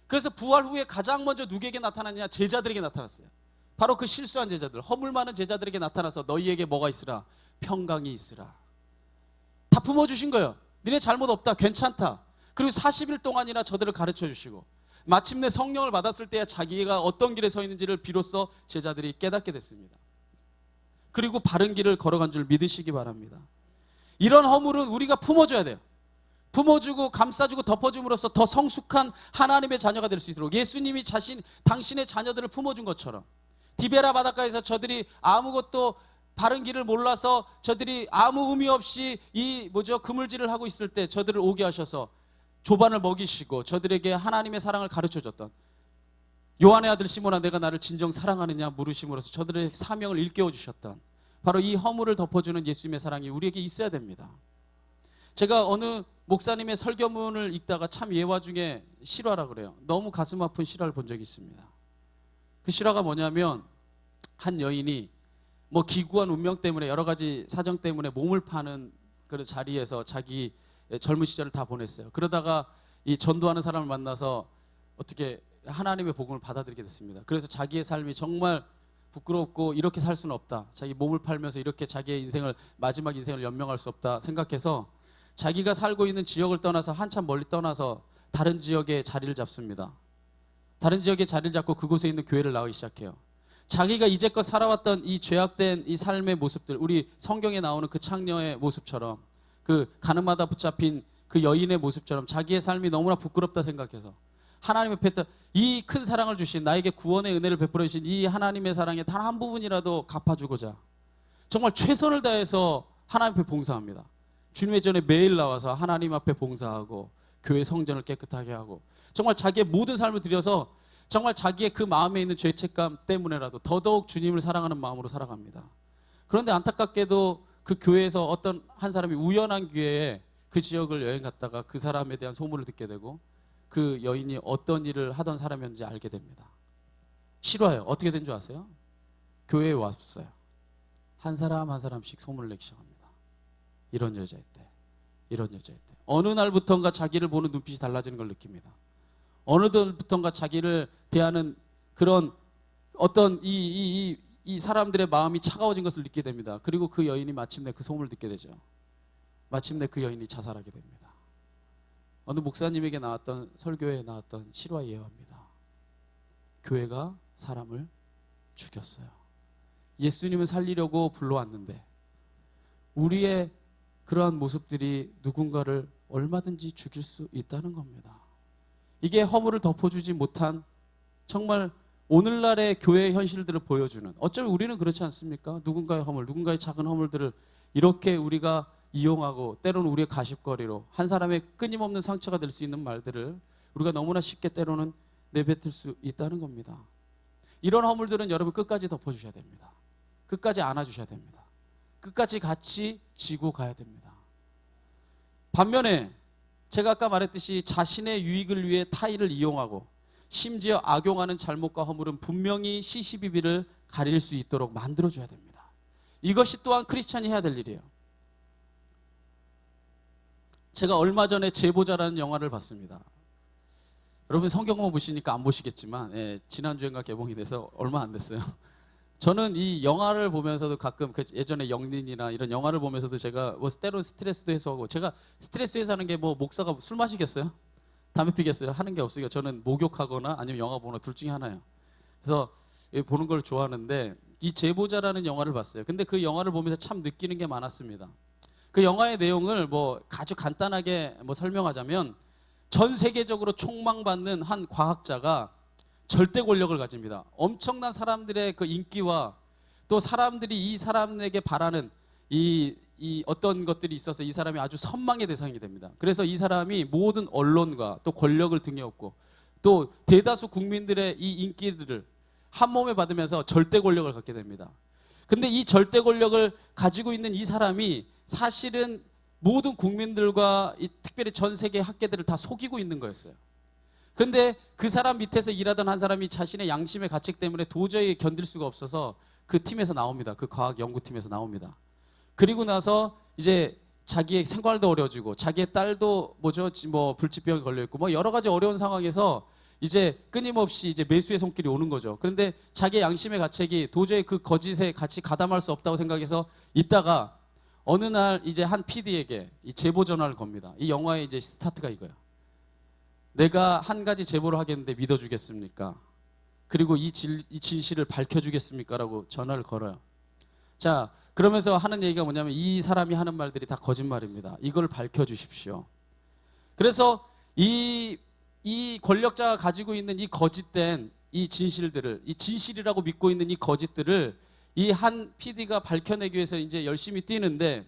그래서 부활 후에 가장 먼저 누구에게 나타났냐? 제자들에게 나타났어요. 바로 그 실수한 제자들, 허물 많은 제자들에게 나타나서 너희에게 뭐가 있으라? 평강이 있으라. 다 품어주신 거예요. 니네 잘못 없다, 괜찮다. 그리고 40일 동안이나 저들을 가르쳐 주시고 마침내 성령을 받았을 때야 자기가 어떤 길에 서 있는지를 비로소 제자들이 깨닫게 됐습니다. 그리고 바른 길을 걸어간 줄 믿으시기 바랍니다. 이런 허물은 우리가 품어줘야 돼요. 품어주고 감싸주고 덮어줌으로써 더 성숙한 하나님의 자녀가 될 수 있도록 예수님이 당신의 자녀들을 품어준 것처럼 디베라 바닷가에서 저들이 아무것도 바른 길을 몰라서 저들이 아무 의미 없이 그물질을 하고 있을 때 저들을 오게 하셔서 조반을 먹이시고 저들에게 하나님의 사랑을 가르쳐줬던 요한의 아들 시몬아 내가 나를 진정 사랑하느냐 물으심으로써 저들의 사명을 일깨워 주셨던 바로 이 허물을 덮어주는 예수님의 사랑이 우리에게 있어야 됩니다. 제가 어느 목사님의 설교문을 읽다가 참 예화 중에 실화라 그래요. 너무 가슴 아픈 실화를 본 적이 있습니다. 그 실화가 뭐냐면 한 여인이 뭐 기구한 운명 때문에 여러 가지 사정 때문에 몸을 파는 그런 자리에서 자기 젊은 시절을 다 보냈어요. 그러다가 이 전도하는 사람을 만나서 어떻게 하나님의 복음을 받아들이게 됐습니다. 그래서 자기의 삶이 정말 부끄럽고 이렇게 살 수는 없다. 자기 몸을 팔면서 이렇게 자기의 마지막 인생을 연명할 수 없다 생각해서 자기가 살고 있는 지역을 떠나서 한참 멀리 떠나서 다른 지역에 자리를 잡습니다. 다른 지역에 자리를 잡고 그곳에 있는 교회를 나가기 시작해요. 자기가 이제껏 살아왔던 이 죄악된 이 삶의 모습들, 우리 성경에 나오는 그 창녀의 모습처럼, 그 가늠하다 붙잡힌 그 여인의 모습처럼 자기의 삶이 너무나 부끄럽다 생각해서 하나님 앞에 이 큰 사랑을 주신, 나에게 구원의 은혜를 베풀어 주신 이 하나님의 사랑에 단 한 부분이라도 갚아주고자 정말 최선을 다해서 하나님 앞에 봉사합니다. 주님의 전에 매일 나와서 하나님 앞에 봉사하고 교회 성전을 깨끗하게 하고 정말 자기의 모든 삶을 들여서 정말 자기의 그 마음에 있는 죄책감 때문에라도 더더욱 주님을 사랑하는 마음으로 살아갑니다. 그런데 안타깝게도 그 교회에서 어떤 한 사람이 우연한 기회에 그 지역을 여행 갔다가 그 사람에 대한 소문을 듣게 되고 그 여인이 어떤 일을 하던 사람이었는지 알게 됩니다. 실화예요. 어떻게 된 줄 아세요? 교회에 왔어요. 한 사람 한 사람씩 소문을 내기 시작합니다. 이런 여자였대. 이런 여자였대. 어느 날부턴가 자기를 보는 눈빛이 달라지는 걸 느낍니다. 어느 날부턴가 자기를 대하는 그런 어떤 이 사람들의 마음이 차가워진 것을 느끼게 됩니다. 그리고 그 여인이 마침내 그 소문을 듣게 되죠. 마침내 그 여인이 자살하게 됩니다. 어느 목사님에게 나왔던 설교에 나왔던 실화 예화입니다. 교회가 사람을 죽였어요. 예수님은 살리려고 불러왔는데 우리의 그러한 모습들이 누군가를 얼마든지 죽일 수 있다는 겁니다. 이게 허물을 덮어주지 못한 정말 오늘날의 교회의 현실들을 보여주는, 어쩌면 우리는 그렇지 않습니까? 누군가의 허물, 누군가의 작은 허물들을 이렇게 우리가 이용하고 때로는 우리의 가십거리로 한 사람의 끊임없는 상처가 될 수 있는 말들을 우리가 너무나 쉽게 때로는 내뱉을 수 있다는 겁니다. 이런 허물들은 여러분 끝까지 덮어주셔야 됩니다. 끝까지 안아주셔야 됩니다. 끝까지 같이 지고 가야 됩니다. 반면에 제가 아까 말했듯이 자신의 유익을 위해 타인을 이용하고 심지어 악용하는 잘못과 허물은 분명히 시시비비를 가릴 수 있도록 만들어줘야 됩니다. 이것이 또한 크리스찬이 해야 될 일이에요. 제가 얼마 전에 제보자라는 영화를 봤습니다. 여러분 성경만 보시니까 안 보시겠지만 지난주엔가 개봉이 돼서 얼마 안 됐어요. 저는 이 영화를 보면서도 가끔 예전에 영린이나 이런 영화를 보면서도 제가 뭐 때로는 스트레스도 해소하고, 제가 스트레스 해소하는 게 뭐 목사가 술 마시겠어요? 담배 피겠어요? 하는 게 없으니까 저는 목욕하거나 아니면 영화 보거나 둘 중에 하나예요. 그래서 보는 걸 좋아하는데 이 제보자라는 영화를 봤어요. 근데 그 영화를 보면서 참 느끼는 게 많았습니다. 그 영화의 내용을 뭐 아주 간단하게 뭐 설명하자면 전 세계적으로 촉망받는 한 과학자가 절대 권력을 가집니다. 엄청난 사람들의 그 인기와 또 사람들이 이 사람에게 바라는 이 어떤 것들이 있어서 이 사람이 아주 선망의 대상이 됩니다. 그래서 이 사람이 모든 언론과 또 권력을 등에 업고 또 대다수 국민들의 이 인기들을 한 몸에 받으면서 절대 권력을 갖게 됩니다. 근데 이 절대 권력을 가지고 있는 이 사람이 사실은 모든 국민들과 특별히 전 세계 학계들을 다 속이고 있는 거였어요. 그런데 그 사람 밑에서 일하던 한 사람이 자신의 양심의 가책 때문에 도저히 견딜 수가 없어서 그 팀에서 나옵니다. 그 과학 연구팀에서 나옵니다. 그리고 나서 이제 자기의 생활도 어려워지고 자기의 딸도 뭐 불치병에 걸려 있고 뭐 여러 가지 어려운 상황에서 이제 끊임없이 이제 매수의 손길이 오는 거죠. 그런데 자기의 양심의 가책이 도저히 그 거짓에 같이 가담할 수 없다고 생각해서 있다가 어느 날 이제 한 PD에게 이 제보 전화를 겁니다. 이 영화의 이제 스타트가 이거야. 내가 한 가지 제보를 하겠는데 믿어주겠습니까? 그리고 이 진실을 밝혀주겠습니까? 라고 전화를 걸어요. 자, 그러면서 하는 얘기가 뭐냐면 이 사람이 하는 말들이 다 거짓말입니다. 이걸 밝혀주십시오. 그래서 이 권력자가 가지고 있는 이 거짓된 이 진실들을, 이 진실이라고 믿고 있는 이 거짓들을 이 한 PD가 밝혀내기 위해서 이제 열심히 뛰는데,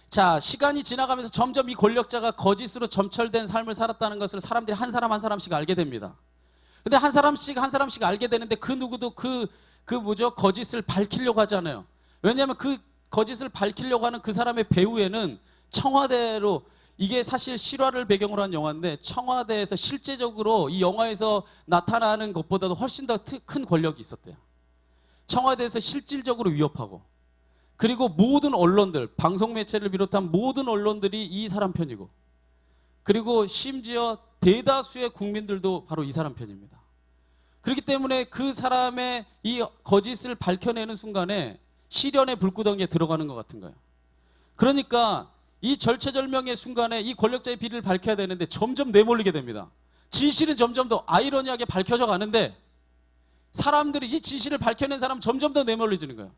자, 시간이 지나가면서 점점 이 권력자가 거짓으로 점철된 삶을 살았다는 것을 사람들이 한 사람 한 사람씩 알게 됩니다. 근데 한 사람씩 한 사람씩 알게 되는데 그 누구도 그 거짓을 밝히려고 하지 않아요. 왜냐하면 그 거짓을 밝히려고 하는 그 사람의 배후에는 청와대로, 이게 사실 실화를 배경으로 한 영화인데 청와대에서 실제적으로 이 영화에서 나타나는 것보다도 훨씬 더 큰 권력이 있었대요. 청와대에서 실질적으로 위협하고, 그리고 모든 언론들, 방송 매체를 비롯한 모든 언론들이 이 사람 편이고, 그리고 심지어 대다수의 국민들도 바로 이 사람 편입니다. 그렇기 때문에 그 사람의 이 거짓을 밝혀내는 순간에 시련의 불구덩이에 들어가는 것 같은 거예요. 그러니까 이 절체절명의 순간에 이 권력자의 비리를 밝혀야 되는데 점점 내몰리게 됩니다. 진실은 점점 더 아이러니하게 밝혀져 가는데 사람들이 이 진실을 밝혀낸 사람 점점 더 내몰려지는 거예요.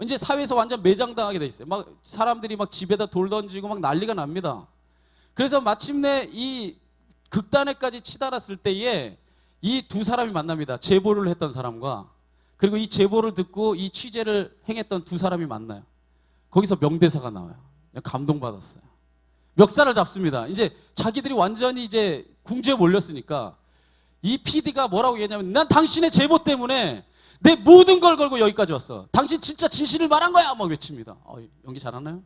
이제 사회에서 완전 매장당하게 돼 있어요. 막 사람들이 막 집에다 돌 던지고 막 난리가 납니다. 그래서 마침내 이 극단에까지 치달았을 때에 이 두 사람이 만납니다. 제보를 했던 사람과 그리고 이 제보를 듣고 이 취재를 행했던 두 사람이 만나요. 거기서 명대사가 나와요. 감동받았어요. 멱살을 잡습니다. 이제 자기들이 완전히 이제 궁지에 몰렸으니까 이 PD가 뭐라고 얘기했냐면 난 당신의 제보 때문에 내 모든 걸 걸고 여기까지 왔어. 당신 진짜 진실을 말한 거야. 막 외칩니다. 연기 잘하나요?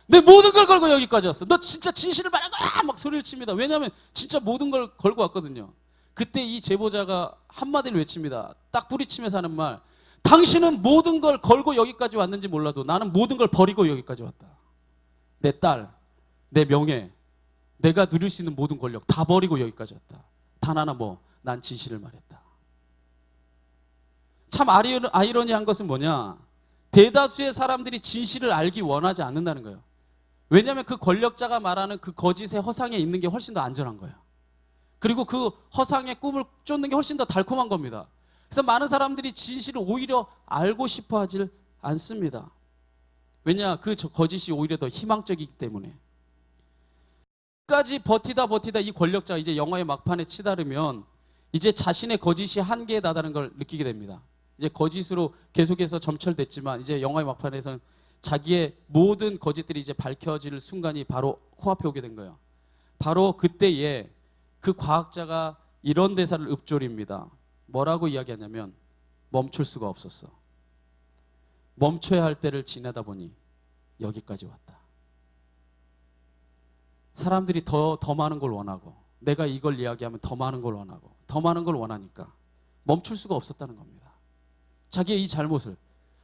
내 모든 걸 걸고 여기까지 왔어. 너 진짜 진실을 말한 거야. 막 소리를 칩니다. 왜냐하면 진짜 모든 걸 걸고 왔거든요. 그때 이 제보자가 한마디를 외칩니다. 딱 뿌리치면서 하는 말. 당신은 모든 걸 걸고 여기까지 왔는지 몰라도 나는 모든 걸 버리고 여기까지 왔다. 내 딸, 내 명예, 내가 누릴 수 있는 모든 권력 다 버리고 여기까지 왔다. 단 하나 난 진실을 말했다. 참 아이러니한 것은 뭐냐? 대다수의 사람들이 진실을 알기 원하지 않는다는 거예요. 왜냐하면 그 권력자가 말하는 그 거짓의 허상에 있는 게 훨씬 더 안전한 거예요. 그리고 그 허상의 꿈을 쫓는 게 훨씬 더 달콤한 겁니다. 그래서 많은 사람들이 진실을 오히려 알고 싶어 하질 않습니다. 왜냐? 그 거짓이 오히려 더 희망적이기 때문에. 끝까지 버티다 이 권력자가 이제 영화의 막판에 치달으면 이제 자신의 거짓이 한계에 다다른 걸 느끼게 됩니다. 이제 거짓으로 계속해서 점철됐지만 이제 영화의 막판에서는 자기의 모든 거짓들이 이제 밝혀질 순간이 바로 코앞에 오게 된 거예요. 바로 그때에 그 과학자가 이런 대사를 읊조립니다. 뭐라고 이야기하냐면 멈출 수가 없었어. 멈춰야 할 때를 지나다 보니 여기까지 왔다. 사람들이 더 많은 걸 원하고 내가 이걸 이야기하면 더 많은 걸 원하고 더 많은 걸 원하니까 멈출 수가 없었다는 겁니다. 자기의 이 잘못을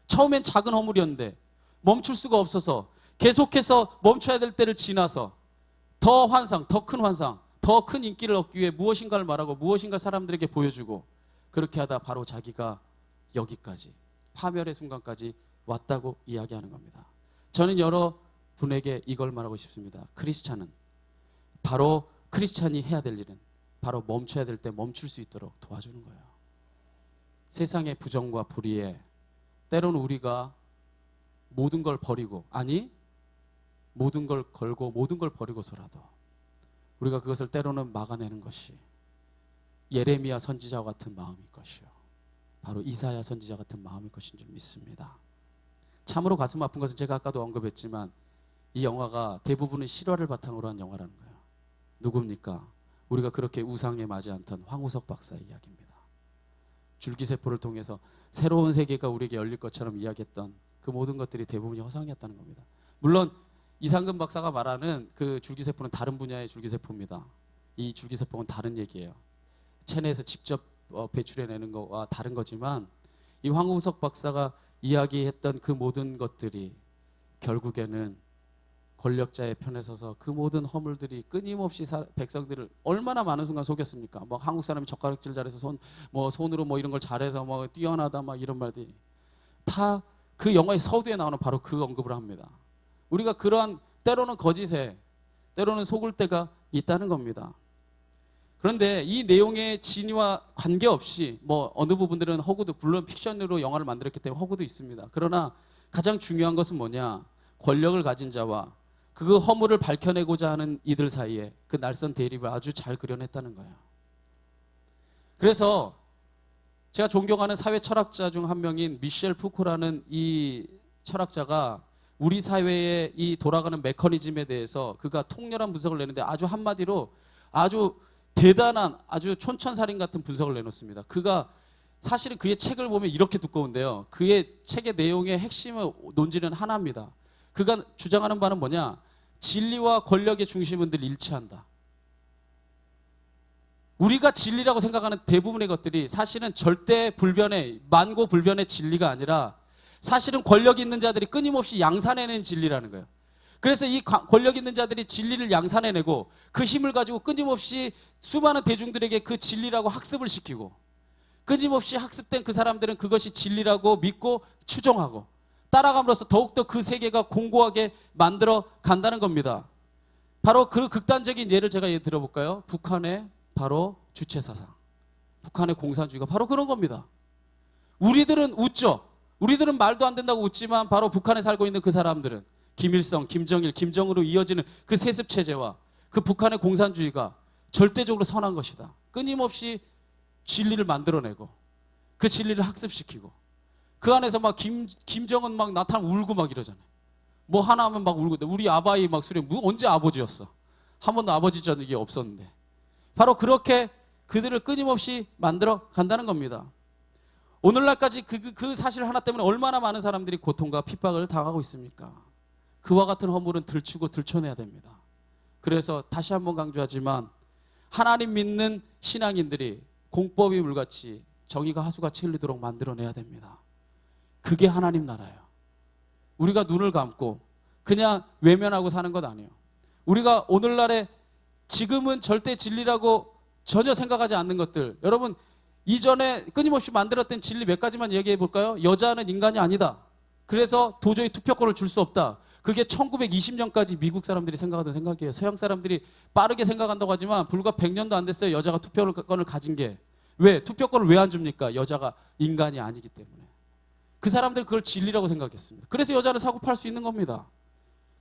처음엔 작은 허물이었는데 멈출 수가 없어서 계속해서 멈춰야 될 때를 지나서 더 환상, 더 큰 환상, 더 큰 인기를 얻기 위해 무엇인가를 말하고 무엇인가 사람들에게 보여주고 그렇게 하다 바로 자기가 여기까지 파멸의 순간까지 왔다고 이야기하는 겁니다. 저는 여러분에게 이걸 말하고 싶습니다. 크리스찬이 해야 될 일은 바로 멈춰야 될 때 멈출 수 있도록 도와주는 거예요. 세상의 부정과 불의에 때로는 우리가 모든 걸 버리고 모든 걸 걸고 모든 걸 버리고서라도 우리가 그것을 때로는 막아내는 것이 예레미야 선지자와 같은 마음일 것이요 바로 이사야 선지자 같은 마음일 것인 줄 믿습니다. 참으로 가슴 아픈 것은 제가 아까도 언급했지만 이 영화가 대부분은 실화를 바탕으로 한 영화라는 거예요. 누굽니까? 우리가 그렇게 우상에 맞지 않던 황우석 박사의 이야기입니다. 줄기세포를 통해서 새로운 세계가 우리에게 열릴 것처럼 이야기했던 그 모든 것들이 대부분이 허상이었다는 겁니다. 물론 이상근 박사가 말하는 그 줄기세포는 다른 분야의 줄기세포입니다. 이 줄기세포는 다른 얘기예요. 체내에서 직접 배출해내는 것과 다른 거지만 이 황우석 박사가 이야기했던 그 모든 것들이 결국에는 권력자의 편에 서서 그 모든 허물들이 끊임없이 백성들을 얼마나 많은 순간 속였습니까? 한국 사람이 젓가락질 잘해서 손으로 이런 걸 잘해서 뛰어나다 이런 말들이 다 그 영화의 서두에 나오는 바로 그 언급을 합니다. 우리가 그러한 때로는 거짓에 때로는 속을 때가 있다는 겁니다. 그런데 이 내용의 진위와 관계없이 어느 부분들은 허구도 물론 픽션으로 영화를 만들었기 때문에 허구도 있습니다. 그러나 가장 중요한 것은 뭐냐? 권력을 가진 자와 그 허물을 밝혀내고자 하는 이들 사이에 그 날선 대립을 아주 잘 그려냈다는 거예요. 그래서 제가 존경하는 사회 철학자 중 한 명인 미셸 푸코라는 이 철학자가 우리 사회의 이 돌아가는 메커니즘에 대해서 그가 통렬한 분석을 내는데 아주 한마디로 아주 대단한 아주 촌천살인 같은 분석을 내놓습니다. 그가 사실은 그의 책을 보면 이렇게 두꺼운데요. 그의 책의 내용의 핵심의 논지는 하나입니다. 그가 주장하는 바는 뭐냐? 진리와 권력의 중심은 늘 일치한다. 우리가 진리라고 생각하는 대부분의 것들이 사실은 절대 불변의 만고 불변의 진리가 아니라 사실은 권력 있는 자들이 끊임없이 양산해낸 진리라는 거예요. 그래서 이 권력 있는 자들이 진리를 양산해내고 그 힘을 가지고 끊임없이 수많은 대중들에게 그 진리라고 학습을 시키고 끊임없이 학습된 그 사람들은 그것이 진리라고 믿고 추종하고 따라감으로써 더욱더 그 세계가 공고하게 만들어 간다는 겁니다. 바로 그 극단적인 예를 제가 들어볼까요? 북한의 바로 주체사상. 북한의 공산주의가 바로 그런 겁니다. 우리들은 웃죠. 우리들은 말도 안 된다고 웃지만 바로 북한에 살고 있는 그 사람들은 김일성, 김정일, 김정으로 이어지는 그 세습 체제와 그 북한의 공산주의가 절대적으로 선한 것이다. 끊임없이 진리를 만들어내고 그 진리를 학습시키고 그 안에서 막 김정은 막 나타나면 울고 막 이러잖아요. 뭐 하나 하면 막 울고. 우리 아바이 막 수령 언제 아버지였어? 한 번도 아버지 적이 없었는데. 바로 그렇게 그들을 끊임없이 만들어 간다는 겁니다. 오늘날까지 그 사실 하나 때문에 얼마나 많은 사람들이 고통과 핍박을 당하고 있습니까? 그와 같은 허물은 들추고 들춰내야 됩니다. 그래서 다시 한번 강조하지만 하나님 믿는 신앙인들이 공법이 물같이 정의가 하수같이 흘리도록 만들어내야 됩니다. 그게 하나님 나라예요. 우리가 눈을 감고 그냥 외면하고 사는 것 아니에요. 우리가 오늘날에 지금은 절대 진리라고 전혀 생각하지 않는 것들, 여러분 이전에 끊임없이 만들었던 진리 몇 가지만 얘기해 볼까요? 여자는 인간이 아니다. 그래서 도저히 투표권을 줄 수 없다. 그게 1920년까지 미국 사람들이 생각하던 생각이에요. 서양 사람들이 빠르게 생각한다고 하지만 불과 100년도 안 됐어요. 여자가 투표권을 가진 게. 왜? 투표권을 왜 안 줍니까? 여자가 인간이 아니기 때문에. 그 사람들은 그걸 진리라고 생각했습니다. 그래서 여자를 사고 팔 수 있는 겁니다.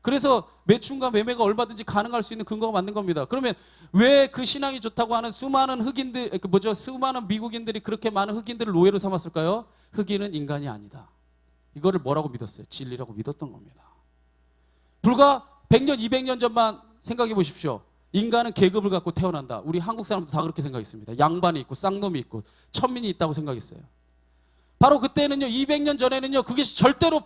그래서 매춘과 매매가 얼마든지 가능할 수 있는 근거가 맞는 겁니다. 그러면 왜 그 신앙이 좋다고 하는 수많은 흑인들, 수많은 미국인들이 그렇게 많은 흑인들을 노예로 삼았을까요? 흑인은 인간이 아니다. 이거를 뭐라고 믿었어요? 진리라고 믿었던 겁니다. 불과 100년, 200년 전만 생각해 보십시오. 인간은 계급을 갖고 태어난다. 우리 한국 사람도 다 그렇게 생각했습니다. 양반이 있고 쌍놈이 있고 천민이 있다고 생각했어요. 바로 그때는요, 200년 전에는요, 그게 절대로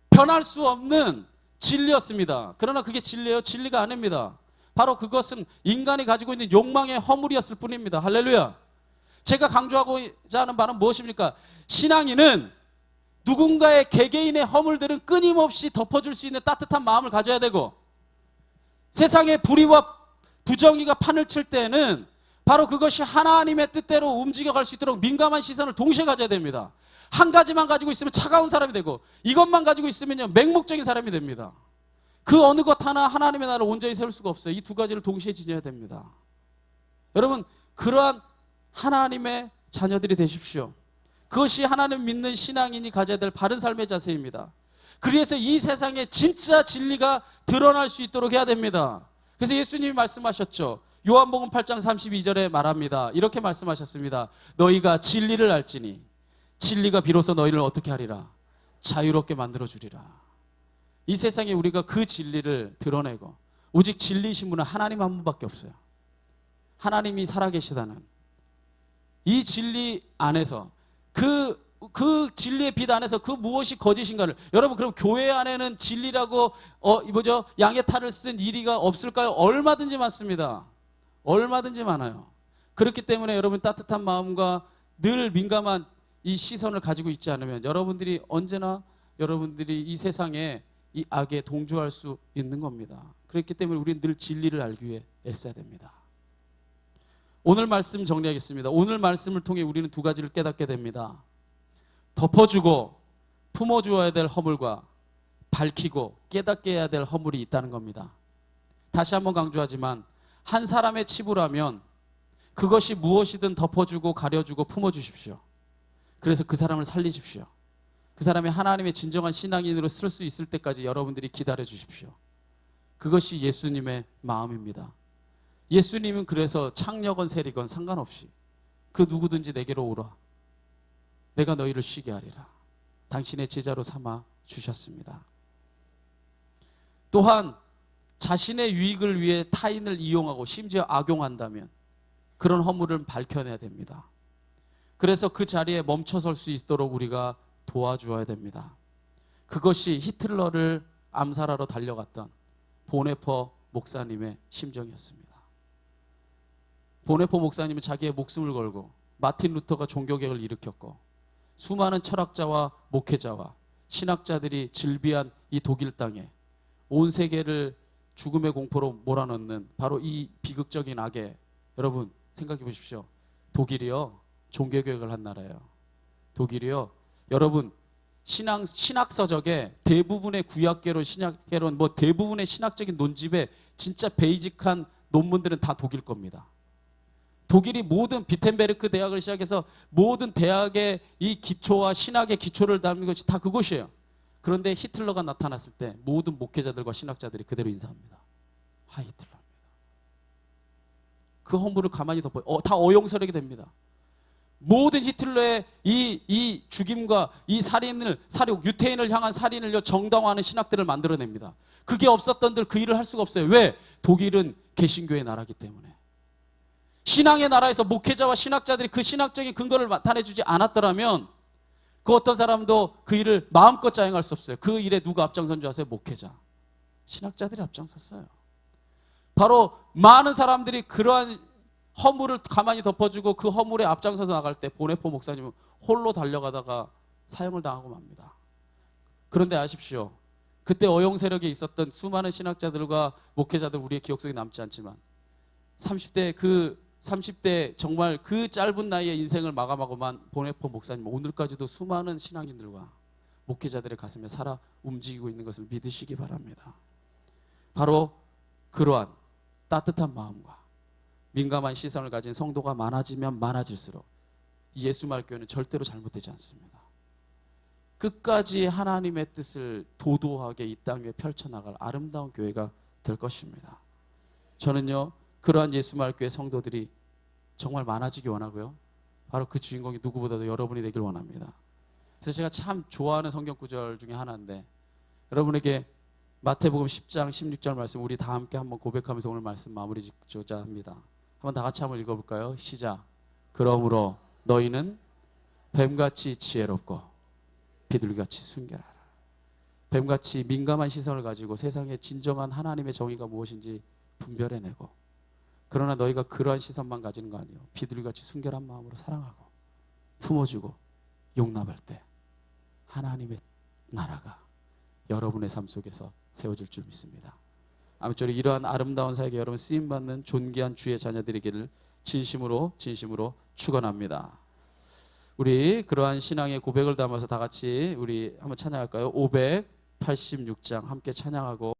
변할 수 없는 진리였습니다. 그러나 그게 진리예요? 진리가 아닙니다. 바로 그것은 인간이 가지고 있는 욕망의 허물이었을 뿐입니다. 할렐루야. 제가 강조하고자 하는 바는 무엇입니까? 신앙인은 누군가의 개개인의 허물들은 끊임없이 덮어줄 수 있는 따뜻한 마음을 가져야 되고, 세상의 불의와 부정의가 판을 칠 때는 바로 그것이 하나님의 뜻대로 움직여갈 수 있도록 민감한 시선을 동시에 가져야 됩니다. 한 가지만 가지고 있으면 차가운 사람이 되고, 이것만 가지고 있으면요 맹목적인 사람이 됩니다. 그 어느 것 하나 하나님의 나라를 온전히 세울 수가 없어요. 이 두 가지를 동시에 지녀야 됩니다. 여러분, 그러한 하나님의 자녀들이 되십시오. 그것이 하나님 믿는 신앙인이 가져야 될 바른 삶의 자세입니다. 그래서 이 세상에 진짜 진리가 드러날 수 있도록 해야 됩니다. 그래서 예수님이 말씀하셨죠. 요한복음 8장 32절에 말합니다. 이렇게 말씀하셨습니다. 너희가 진리를 알지니 진리가 비로소 너희를 어떻게 하리라? 자유롭게 만들어주리라. 이 세상에 우리가 그 진리를 드러내고, 오직 진리이신 분은 하나님 한 분밖에 없어요. 하나님이 살아계시다는 이 진리 안에서 그 진리의 빛 안에서 그 무엇이 거짓인가를, 여러분 그럼 교회 안에는 진리라고 양의 탈을 쓴 이리가 없을까요? 얼마든지 많습니다. 얼마든지 많아요. 그렇기 때문에 여러분 따뜻한 마음과 늘 민감한 이 시선을 가지고 있지 않으면 여러분들이 언제나 여러분들이 이 세상에 이 악에 동조할 수 있는 겁니다. 그렇기 때문에 우리는 늘 진리를 알기 위해 애써야 됩니다. 오늘 말씀 정리하겠습니다. 오늘 말씀을 통해 우리는 두 가지를 깨닫게 됩니다. 덮어주고 품어주어야 될 허물과 밝히고 깨닫게 해야 될 허물이 있다는 겁니다. 다시 한번 강조하지만 한 사람의 치부라면 그것이 무엇이든 덮어주고 가려주고 품어주십시오. 그래서 그 사람을 살리십시오. 그 사람이 하나님의 진정한 신앙인으로 쓸 수 있을 때까지 여러분들이 기다려 주십시오. 그것이 예수님의 마음입니다. 예수님은 그래서 창녀건 세리건 상관없이 그 누구든지 내게로 오라. 내가 너희를 쉬게 하리라. 당신의 제자로 삼아 주셨습니다. 또한 자신의 유익을 위해 타인을 이용하고 심지어 악용한다면 그런 허물을 밝혀내야 됩니다. 그래서 그 자리에 멈춰설 수 있도록 우리가 도와주어야 됩니다. 그것이 히틀러를 암살하러 달려갔던 보네퍼 목사님의 심정이었습니다. 보네퍼 목사님은 자기의 목숨을 걸고 마틴 루터가 종교개혁을 일으켰고 수많은 철학자와 목회자와 신학자들이 질비한 이 독일 땅에 온 세계를 죽음의 공포로 몰아넣는 바로 이 비극적인 악에, 여러분 생각해 보십시오. 독일이요 종교개혁을 한 나라예요. 독일이요, 여러분 신학서적에 대부분의 구약개론, 신약개론, 대부분의 신학적인 논집에 진짜 베이직한 논문들은 다 독일 겁니다. 독일이 모든 비텐베르크 대학을 시작해서 모든 대학의 이 기초와 신학의 기초를 담은 것이 다 그곳이에요. 그런데 히틀러가 나타났을 때 모든 목회자들과 신학자들이 그대로 인사합니다. 하이 히틀러입니다. 그 허물을 가만히 덮어 다 어용설하게 됩니다. 모든 히틀러의 이 죽임과 이 살육, 유태인을 향한 살인을 정당화하는 신학들을 만들어냅니다. 그게 없었던들 그 일을 할 수가 없어요. 왜? 독일은 개신교의 나라이기 때문에. 신앙의 나라에서 목회자와 신학자들이 그 신학적인 근거를 나타내주지 않았더라면 그 어떤 사람도 그 일을 마음껏 자행할 수 없어요. 그 일에 누가 앞장선 줄 아세요? 목회자. 신학자들이 앞장섰어요. 바로 많은 사람들이 그러한 허물을 가만히 덮어주고 그 허물에 앞장서서 나갈 때 보네포 목사님은 홀로 달려가다가 사형을 당하고 맙니다. 그런데 아십시오. 그때 어용 세력에 있었던 수많은 신학자들과 목회자들 우리의 기억 속에 남지 않지만 30대 정말 그 짧은 나이에 인생을 마감하고만 보네포 목사님 오늘까지도 수많은 신앙인들과 목회자들의 가슴에 살아 움직이고 있는 것을 믿으시기 바랍니다. 바로 그러한 따뜻한 마음과 민감한 시선을 가진 성도가 많아지면 많아질수록 예수말교회는 절대로 잘못되지 않습니다. 끝까지 하나님의 뜻을 도도하게 이 땅에 펼쳐나갈 아름다운 교회가 될 것입니다. 저는요 그러한 예수말교회 성도들이 정말 많아지기 원하고요. 바로 그 주인공이 누구보다도 여러분이 되길 원합니다. 그래서 제가 참 좋아하는 성경 구절 중에 하나인데 여러분에게 마태복음 10장 16절 말씀 우리 다 함께 한번 고백하면서 오늘 말씀 마무리 짓고자 합니다. 한번 다 같이 한번 읽어볼까요? 시작. 그러므로 너희는 뱀같이 지혜롭고 비둘기같이 순결하라. 뱀같이 민감한 시선을 가지고 세상의 진정한 하나님의 정의가 무엇인지 분별해내고 그러나 너희가 그러한 시선만 가지는 거 아니에요. 비둘기같이 순결한 마음으로 사랑하고 품어주고 용납할 때 하나님의 나라가 여러분의 삶 속에서 세워질 줄 믿습니다. 아무쪼록 이러한 아름다운 사역에 여러분 쓰임받는 존귀한 주의 자녀들이기를 진심으로 축원합니다. 우리 그러한 신앙의 고백을 담아서 다 같이 우리 한번 찬양할까요? 586장 함께 찬양하고